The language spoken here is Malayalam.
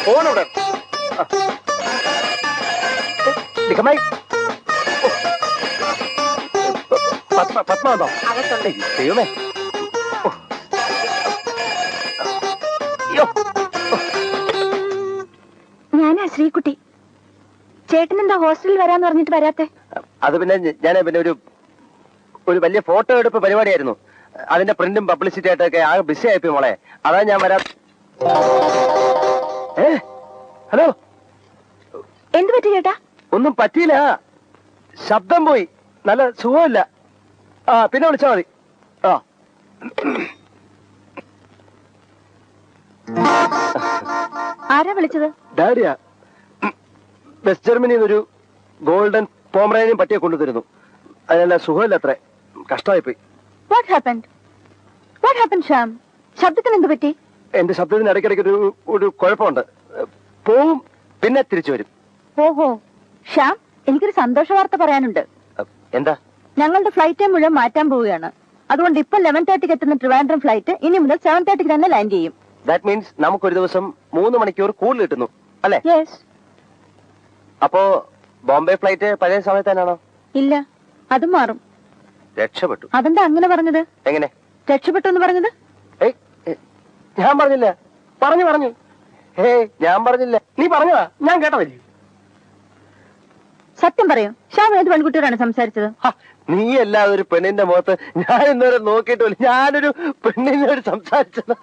ഫോണവിടെ പത്മാന്തോ ദൈവമേ. ഞാനാ ശ്രീകുട്ടി. ചേട്ടൻ എന്താ ഹോസ്റ്റലിൽ വരാന്ന് പറഞ്ഞിട്ട് വരാത്തെ? അത് പിന്നെ ഞാൻ പിന്നെ ഒരു വലിയ ഫോട്ടോ എടുപ്പ് പരിപാടിയായിരുന്നു. അതിന്റെ പ്രിന്റും പബ്ലിസിറ്റി ആയിട്ടൊക്കെ ആകെ ബിസി ആയിപ്പോയി മോളെ. അതാ ഞാൻ വരാ. ഹലോ, എന്ത് പറ്റി ചേട്ടാ? ഒന്നും പറ്റിയില്ല, ശബ്ദം പോയി, നല്ല സുഖമില്ല. ആ പിന്നെ വിളിച്ചാ മതി. ആ ആരാ വിളിച്ചത്? ഡാഡിയാ. വെസ്റ്റ് ജർമ്മനിയിൽ ഒരു ഗോൾഡൻ പോമറേനിയൻ പട്ടിയെ കൊണ്ടുതരുന്നു. അതിനല്ല സുഖമില്ല, അത്ര കഷ്ടമായിപ്പോയി. What happened? What happened, Shyam? ശബ്ദത്തിന് എന്ത് പറ്റി? എന്റെ ശബ്ദത്തിന് ഇടയ്ക്കിടയ്ക്ക് ഒരു കുഴപ്പമുണ്ട്. പോവും പിന്നെ തിരിച്ചു വരും. ഓഹോ ശ്യാം, എനിക്കൊരു സന്തോഷ വാർത്ത പറയാനുണ്ട്. എന്താ? ഞങ്ങളുടെ ഫ്ലൈറ്റ് മുഴുവൻ മാറ്റാൻ പോവുകയാണ്. അതുകൊണ്ട് ഇപ്പൊ 11:30 എത്തുന്ന ട്രിവാൻഡ്രം ഫ്ലൈറ്റ് ഇനി മുതൽ 7:30 തന്നെ ലാൻഡ് ചെയ്യും. ദാറ്റ് മീൻസ് നമുക്കൊരു ദിവസം 3 മണിക്കൂർ കൂടുതൽ കിട്ടുന്നു അല്ലേ? യെസ്. അപ്പോ ബോംബെ ഫ്ലൈറ്റ് പഴയ സമയത്ത് തന്നെയാണോ? ഇല്ല, അത് മാറും. രക്ഷപ്പെട്ടു. അതെന്താ അങ്ങനെ പറഞ്ഞത്? എങ്ങനെ രക്ഷപ്പെട്ടു എന്ന് പറഞ്ഞത്? ഞാൻ പറഞ്ഞില്ല. പറഞ്ഞു. ഞാൻ പറഞ്ഞില്ല, നീ പറഞ്ഞതാ, ഞാൻ കേട്ടതല്ലേ. സത്യം പറയൂ, ശ്യാം ഏത് പെൺകുട്ടിയോടാണ് സംസാരിച്ചത്? നീ അല്ലാതെ ഒരു പെണ്ണിന്റെ മുഖത്ത് ഞാൻ ഇന്നേരം നോക്കിയിട്ടില്ല. ഞാനൊരു പെണ്ണിനോട് സംസാരിച്ചത്.